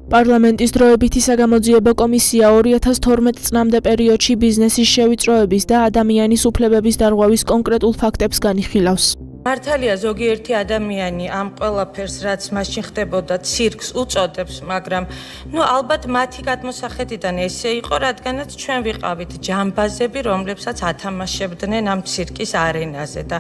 პარლამენტის დროებითი საგამოძიებო კომისია 2012 წლამდე პერიოდში ბიზნესის შევიწროების და ადამიანის უფლებების დარღვევის კონკრეტულ ფაქტებს განიხილავს. მართალია ზოგიერთი ადამიანი ამ ყველაფერს რაც მაშინ ხდებოდა ცირკს უწოდებს, მაგრამ ალბათ მათი გადმოსახედიდან ესე იყო, რადგანაც ჩვენ ვიყავით ჯამბაზები, რომლებსაც ათამაშებდნენ ამ ცირკის არენაზე და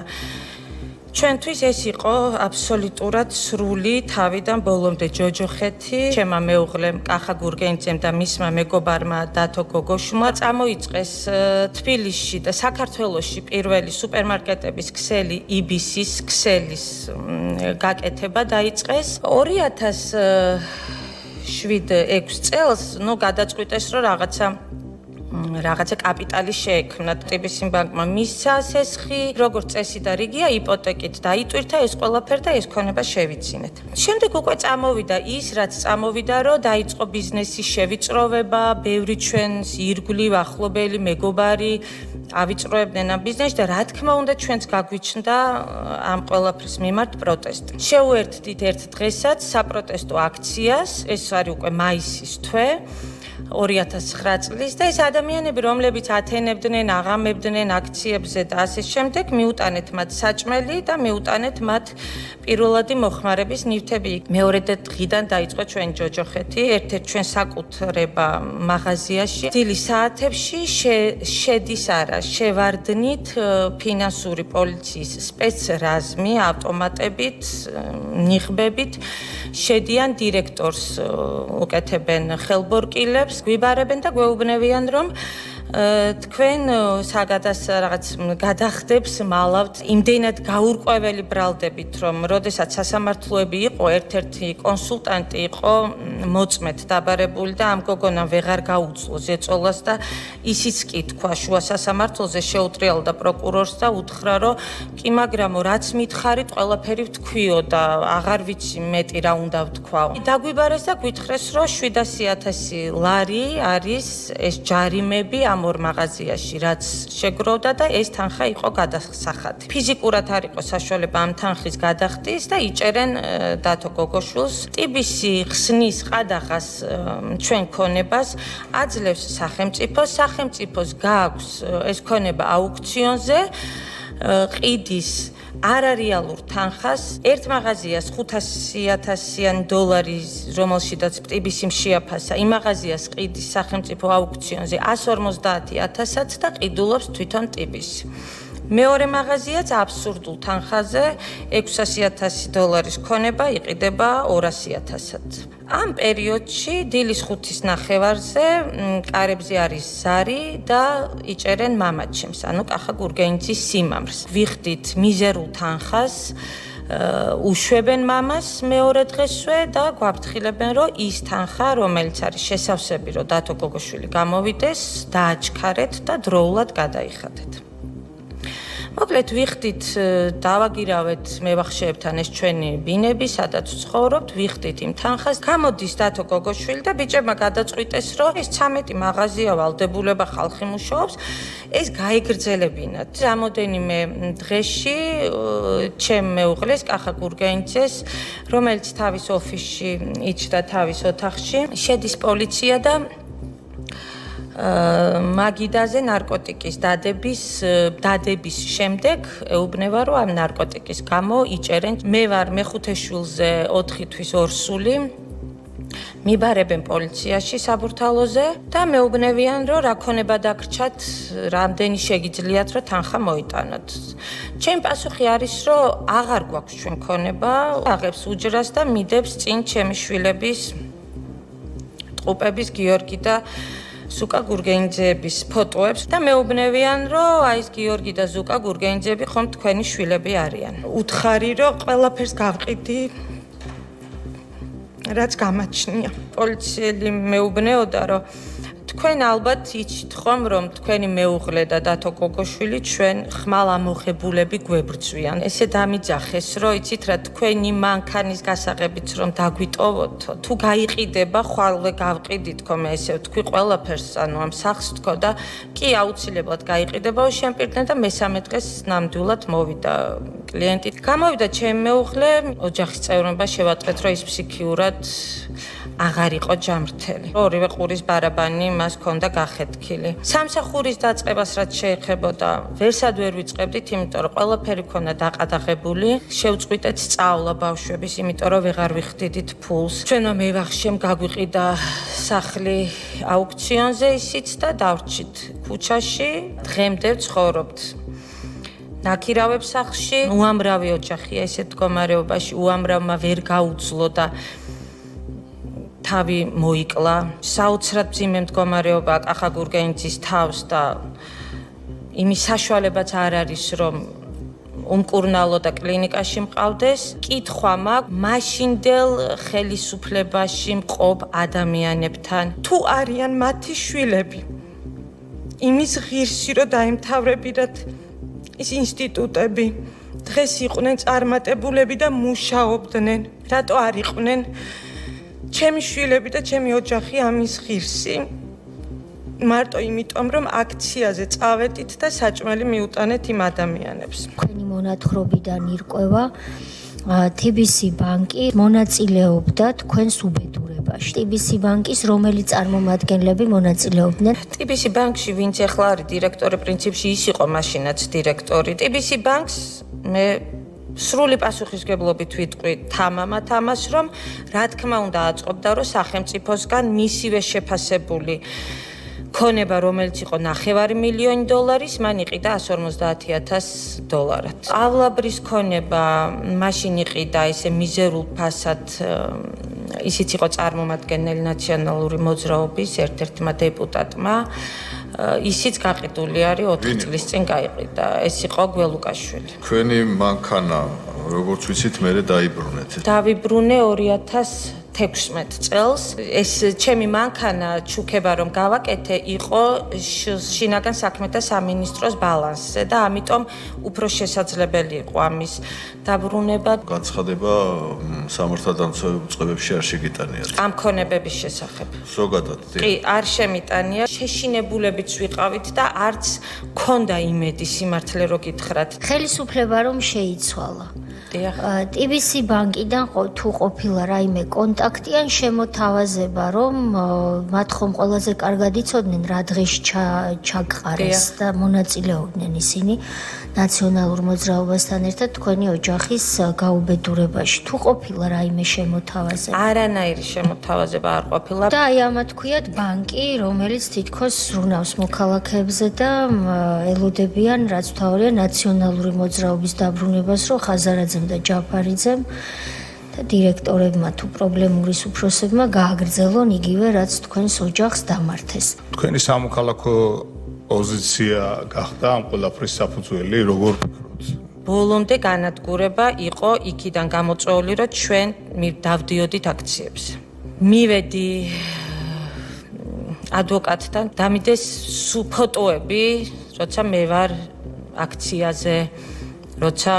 ჩვენთვის ეს იყო აბსოლუტურად სრული თავიდან ბოლომდე ჯოჯოხეთი. ჩემმა მეუღლემ კახა გურგენიძემ და მისმა მეგობარმა დათო გოგოშვილმა წამოიწყეს თბილისში და საქართველოში პირველი სუპერმარკეტების ქსელი იბისის ქსელის გაკეთება დაიწყეს. 2007-6 წელს გადაწყვიტეს, რომ რაღაცა კაპიტალი შეექმნა. ტიბისიმ ბანკმა მისცა სესხი, როგორც წესი და რიგია, იპოტეკით დაიტვირთა ეს ყველაფერი და ეს ქონება შევიძინეთ. შემდეგ უკვე წამოვიდა ის, რაც წამოვიდა, რომ დაიწყო ბიზნესის შევიწროვება, ბევრი ჩვენს ირგვლივ ახლობელი მეგობარი ავიწროებდნენ ამ ბიზნესში და რა თქმა უნდა ჩვენც გაგვიჩნდა ამ ყველაფრის მიმართ პროტესტი. შევუერთდით ერთ დღესაც საპროტესტო აქციას, ეს არის უკვე მაისის თვე. 2009 წლის და ეს ადამიანები, რომლებიც ათენებდნენ, აღამებდნენ აქციებზე და ასე შემდეგ, მიუტანეთ მათ საჭმელი და მიუტანეთ მათ პირველადი მოხმარების ნივთები. მეორე დღიდან დაიწყო ჩვენი ჯოჯოხეთი, ერთ-ერთ ჩვენ საკუთრება მაღაზიაში. დილის საათებში შედის შევარდნით ფინანსური პოლიციის სპეცრაზმი ავტომატებით, ნიღბებით, შედიან დირექტორს უკეთებენ ხელბორკილებს, გვიბარებენ და გვეუბნებიან, რომ თქვენ რაღაც გადახდებს მალავთ, იმდენად გაურკვეველი ბრალდებით, რომ როდესაც სასამართლოები იყო, ერთ-ერთი კონსულტანტი იყო მოწმეთ დაბარებული და ამ გოგონამ ვეღარ გაუძლო ზეწოლას და ისიც კი თქვა შუა სასამართლოზე, შეუტრიალდა პროკურორს და უთხრა, რომ კი მაგრამო რაც მითხარით, ყველაფერი ვთქვიო და აღარ ვიცი მეტი რა უნდა ვთქვაო. დაგვიბარეს და გვითხრეს, რომ 700,000 ლარი არის ეს ჯარიმები ამ ორ მაღაზიაში, რაც შეგროვდა და ეს თანხა იყო გადასახადი. ფიზიკურად არ იყო საშუალება ამ თანხის გადახდის და იჭერენ დათო გოგოშვილს. ტიბისი ხსნის ყადაღას ჩვენ ქონებას აძლევს სახელმწიფოს გააქვს ეს ქონება აუქციონზე, ყიდის არარეალურ თანხას ერთ მაღაზიას 500,000 დოლარი, რომელშიც ტიბისიმ შეაფასა, იმ მაღაზიას ყიდის სახელმწიფო აუქციონზე 150,000-ად და ყიდულობს თვითონ ტიბისი. მეორე მაღაზიაც აბსურდულ თანხაზე 600,000 დოლარის ქონება იყიდება 200,000-ად. ამ პერიოდში დილის 5-ის ნახევარზე კარებზე არის ზარი და იჭერენ მამაჩემს, კახა გურგენიძის სიმამრს. ვიხდით მიზერულ თანხას, უშვებენ მამას მეორე დღესვე და გვაფრთხილებენ, რომ ის თანხა, რომელიც არის შესავსები, რომ დათო გოგოშვილი გამოვიდეს, დააჩქარეთ და დროულად გადაიხადეთ. მოკლედ ვიხდით, დავაგირავეთ მევახშეებთან ეს ჩვენი ბინები, სადაც ვცხოვრობთ, ვიხდით იმ თანხას. გამოდის დათო გოგოშვილი და ბიჭებმა გადაწყვიტეს, რომ ეს 13 მაღაზია ვალდებულება ხალხი მუშაობს, ეს გაიგრძელებინათ. რამოდენიმე დღეში ჩემ მეუღლეს კახა გურგენიძეს, რომელიც თავის ოფისში იჯდა თავის ოთახში, შედის პოლიცია და მაგიდაზე ნარკოტიკის დადების შემდეგ ეუბნება, რომ ამ ნარკოტიკის გამო იჭერენ. მე ვარ მეხუთე შვილზე 4 თვის ორსული. მიბარებენ პოლიციაში საბურთალოზე და მეუბნებიან, რომ რა ქონება დაგრჩათ, რამდენი შეგიძლიათ, რომ თანხა მოიტანოთ. ჩემი პასუხი არის, რომ აღარ გვაქვს ჩვენ ქონება, აღებს უჯრას და მიდებს წინ ჩემი შვილების ტყუპების გიორგი და ზუკა გურგენიძეების ფოტოებს და მეუბნებიან, რომ ეს გიორგი და ზუკა გურგენიძეები ხომ თქვენი შვილები არიან. უთხარი, რომ ყველაფერს გავყიდი, რაც გამაჩნია. პოლიციელი მეუბნეოდა, რომ თქვენ ალბათ იცით ხომ რომ თქვენი მეუღლე და დათო გოგოშვილი ჩვენ ხმალ ამოღებულები გვებრძვიან. ესე დამიძახეს რომ იცით რა თქვენი მანქანის გასაღებიც რომ დაგვიტოვოთ თუ გაიყიდება ხვალე გავყიდით თქო მე ესე ვთქვი ყველაფერს ანუ ამ სახს თქო და კი აუცილებლად გაიყიდება შემპირდნენ და მესამე დღეს ნამდვილად მოვიდა კლიენტი. გამოვიდა ჩემი მეუღლე ოჯახის წევრობა შევატყეთ რომ ის ფსიქიურად აღარ იყო ჯამრთელი. ორივე ყურის ბარაბანი მას ჰქონდა გახეთქილი. სამსახურის დაწყებას რაც შეეხებოდა, ვერსად ვერ ვიწყებდით, იმიტომ რომ ყველაფერი ჰქონდა დაყადაღებული. შევწყვიტეთ სწავლა ბავშვების, იმიტომ რომ ვეღარ ვიხდიდით ფულს. ჩვენმა მევახშემ გაგვიყიდა სახლი აუქციონზე ისიც და დავრჩით ქუჩაში. დღემდე ვცხოვრობთ ნაქირავებს სახლში. უამრავი ოჯახია ესეთ მდგომარეობაში, უამრავმა ვერ გაუძლო და თავი მოიკლა. საოცრად მძიმე მდგომარეობა კახა გურგენიძის თავს და იმის საშუალებაც არ არის რომ უმკურნალო და კლინიკაში მყავდეს. კითხვა მაქვს მაშინდელ ხელისუფლებაში მყოფ ადამიანებთან თუ არიან მათი შვილები იმის ღირსი რომ დაემთავრებინათ ის ინსტიტუტები დღეს იყვნენ წარმატებულები და მუშაობდნენ რატო არ იყვნენ ჩემი შვილები და ჩემი ოჯახი ამის ღირსი მარტო იმიტომ რომ აქციაზე წავედით და საჭმელი მიუტანეთ იმ ადამიანებს. თქვენი მონათხრობიდან ირკვევა TBC ბანკი მონაწილეობდა თქვენს უბედურებაში. TBC ბანკის რომელი წარმომადგენლები მონაწილეობდნენ? TBC ბანკში ვინც ახლა არის დირექტორი, პრინციპში ის იყო მაშინაც დირექტორი. TBC ბანკს მე სრული პასუხისგებლობით ვიტყვი თამამად ამას, რომ რა თქმა უნდა აწყობდა, რომ სახელმწიფოსგან მისივე შეფასებული ქონება, რომელიც იყო $9,000,000, მან იყიდა $150,000. ავლაბრის ქონება მაშინ იყიდა ესე მიზერულ ფასად, ისიც იყო წარმომადგენელი ნაციონალური მოძრაობის ერთ-ერთმა დეპუტატმა. ისიც გაყიდული არის 4 წლის წინ გაიყიდა. ეს იყო გველუკაშვილი. თქვენი მანქანა, როგორც ვიცით, მერე დაიბრუნეთ. დავიბრუნე 2016 წელს. ეს ჩემი მანქანა ჩუქება რომ გავაკეთე, იყო შინაგან საქმეთა სამინისტროს ბალანსზე და ამიტომ უფრო შესაძლებელი იყო ამის დაბრუნება. განცხადება სამართალდამცავ წყებებში არ შეგიტანიათ. ამ ქონებების შესახებ. ზოგადად, კი, არ შემიტანია. შეშინებულებიც ვიყავით და არც მქონდა იმედი სიმართლე რო გითხრათ. ხელისუფლება რომ შეიცვალა. დიახ. TBC ბანკიდან თუ ყოფილა რაიმე კონტაქტი ან შემოთავაზება, რომ მათ ხომ ყველაზე კარგად იცოდნენ რა დღეს ჩაგყარეს და მონაწილეობდნენ ისინი ნაციონალურ მოძრაობასთან ერთად თქვენი ოჯახის გაუბედურებაში. თუ ყოფილა რაიმე შემოთავაზება? არანაირი შემოთავაზება არ ყოფილა. და აი ამათ ქვიათ ბანკი, რომელიც თითქოს ზრუნავს მოქალაქეებზე და ელოდებიან, რაც თავია ნაციონალური მოძრაობის დაბრუნებას, რომ ხაზარაძემ და ჯაფარიძემ და დირექტორებმა თუ პრობლემურის უფროსებმა გააგრძელონ იგივე, რაც თქვენს ოჯახს დამართეს. თქვენი სამოქალაქო პოზიცია გახდა ამ ყველაფრის საფუძველი, როგორ ფიქრობთ? ბოლომდე განადგურება იყო იქიდან გამოწვეული, რომ ჩვენ დავდიოდით აქციებზე. მივედი ადვოკატთან, დამიდეს ფოტოები, როცა მე ვარ აქციაზე, როცა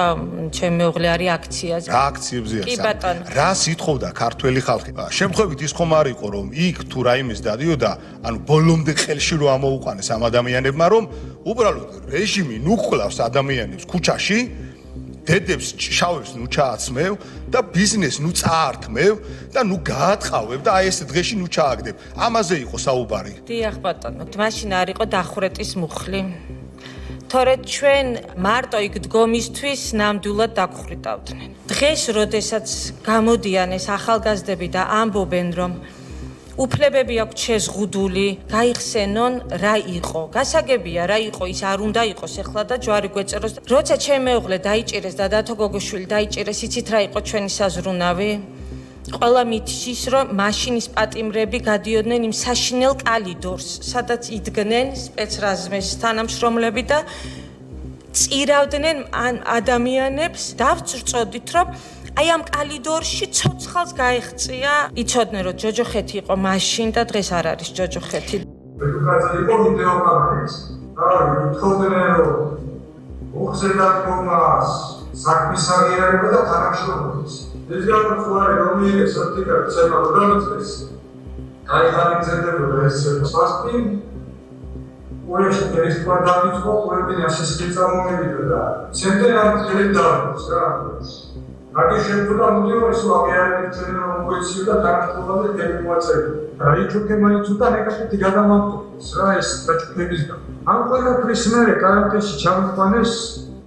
ჩემი მეუღლე არის აქციაზე. რა აქციებზეა? კი ბატონო. რა სიტყობდა ქართველი ხალხი? შემთხვევით ის ხომ არ იყო, რომ იქ თუ რაიმეს დადიოდა, ანუ ბოლომდე ხელში რო ამოუყანეს ამ ადამიანებმა, რომ უბრალოდ რეჟიმი ნუ ყლავს ადამიანებს ქუჩაში, დედებს შავებს ნუ ჩააცმევ და ბიზნეს ნუ წაართმევ და ნუ გაატყავებ და აი ეს დღეში ნუ ჩააგდებ. ამაზე იყო საუბარი. დიახ ბატონო, მაშინ არ იყო დახვრეტის მუხლი. თორე ჩვენ მარტო იქ დგომისთვის ნამდვილად დაგხვრიტავდნენ. დღეს, როდესაც გამოდიან ეს ახალგაზრდები და ამბობენ, რომ უფლებები აქვს შეზღუდული, გაიხსენონ რა იყო. გასაგებია რა იყო, ის არ უნდა იყოს ახლა და ჯვარი გვეწეროს. როცა ჩემი მეუღლე დაიჭირეს და დათო გოგოშვილი დაიჭირეს, იცით რა იყო ჩვენი საზრუნავი? ყველა მითის რომ მაშინის პატიმრები გადიოდნენ იმ საშინელ კალიდორს, სადაც იდგნენ სპეცრაზმის თანამშრომლები და წირავდნენ ადამიანებს. დავწრწოდით რომ აი ამ კალიდორში ცოცხალს გაეღწია. იცოდნენ რომ ჯოჯოხეთი იყო მაშინ და დღეს არ არის ჯოჯოხეთი. Educația e o videocameră. Totele uxedat საქმისაგიერება და თანამშრომლობის. ეს განხორციელება რომელი სერტიფიკატი პროგრამის გაიხადა ძებდება ეს ფასტი უეში ეს პროდუქტი ყოველდღე ასეთი წარმომებიდა და ცენტრალურ დირექტორს რა. რაკი შემთხვევა მუდიორის ვაგეარებს ჩვენ მოიცი და თანამშრომლობაზე დემონსტრაციები. აი ჩუქემანი ცუდა ნეკაშეთი გადამამტყობს რა ეს დაჭუქების და ამ ყველაფრის მერე კარანტინში ჩამოყვანეს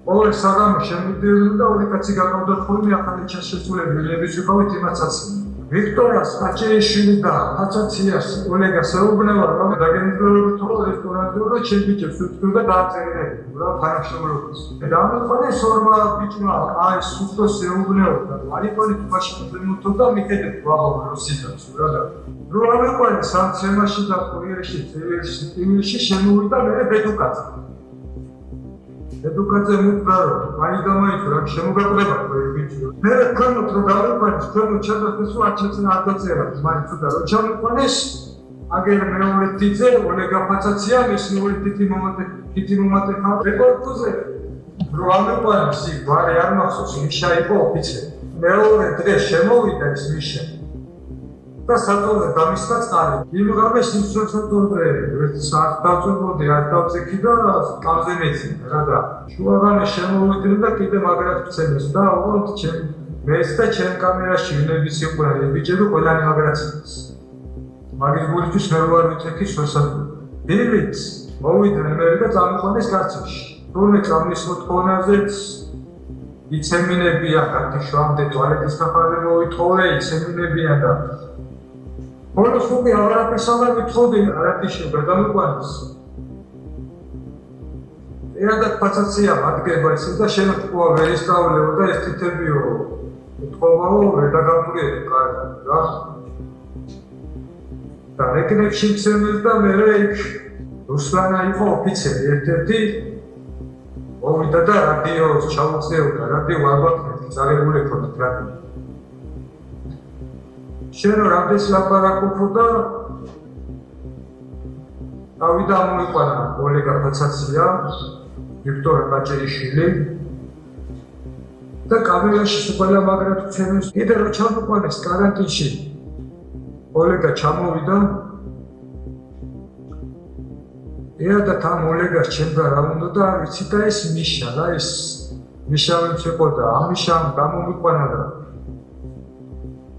ყოველ საღამო შემოდიოდნენ და ორი კაცი გაკავდათ ხოლმე ახალი ჩასასრულებელი ელების ვიყავით იმაცაც ვიქტორას აჭეიშვილი და აცაციას ოლეგას ეუბნება რომ დაგენდროებით თქო რესტორანზე და ჩემბიჭებს უთქვიდა დააწერინებინა რა თანამშრომლობის და ამიტომ სორმა ბიჭმა აი სუსტოს ეუბნებოდა არიფონი თვაში მოტოდა მიხედეთ ვაღო რუსიდანს რა და რო ამეყვანა სამცემაში და კურიერში ინგლისში შემოვიდა მე ბედუკაძე Educația multiplă, mai dăm aici, dacă și nu gătuleva cu edificiu. Mere când o trăgare faci, când o certă pessoa ce în altă țară, mai țuda. O ce am puneș, agere me o letize, o lega fațația, și nu o letizi mămate ca. Recorduze. Probabil poate si, vare iar maxos, mișa e pe opice. Me o retre, șemovita e smișa. და საწოლე დამისკაცარი იმღამე სიმსროცოთობრე საერთაშორისო დიალოგში და კამზე მეცი რა და შუაღამე შემოვიდნენ და კიდე მაგრად ვცემეს და უბრალოდ ჩემ მეც და ჩემ კამერაში ვინების იყო ბიჭები ყველანი მაგრად ცემეს მაგის გულისთვის მე ვარ ვიცი შესაძლოა დილით მოვიდნენ მე და წამოყვანეს კარცერში თურმე წამის მოთხოვნაზეც იცემინებია გათიშვამდე ტუალეტის კაფაზე მოვითხოვე იცემინებია და Ora subi avara pesava vitxodi aratiში გადამიყვანეს. Ერადა ფაცაცია ადგება ისე და შემოთქვა ვერ ისწავლეო და ეს თითებიო თხოვაო ვერ დაგამტვრიე კარგი რა. და რეკნებში ცემეს და მე იქ რუსლანა იყო ოფიცერი ერთ-ერთი მოვიდა და რადიოს ჩაუწევდა რადიო ალბათ წარებული ქონდათ რა. შენო რამდენს ლაპარაკობ და ავიდა მოიყვანა ოლეგა ფაცაცია ვიქტორ ბაჭეიშვილი და კამერაში სულ მაგრად ვცემეს კიდე რომ ჩამოყვანეს კარანტინში ოლეგა ჩამოვიდა და თან ოლეგას ჩემგან რა უნდა და ვიცი და ეს მიშა რა ეს მიშა ვეციყო და ამიშამ გამომიყვანა და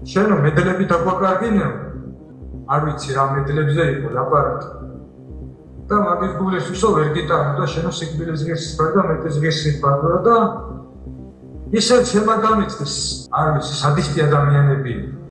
შენო მედლები დაგვაკარგინეო არ ვიცი რა მედლებზე იყო ლაპარაკი და მაგის გულეს ვისო ვერ გიტანო და შენო სიკვდილის ღირსის და მეტის ღირსის ბადრა და ისე შემაგამიწეს არ ვიცი სადისტი ადამიანები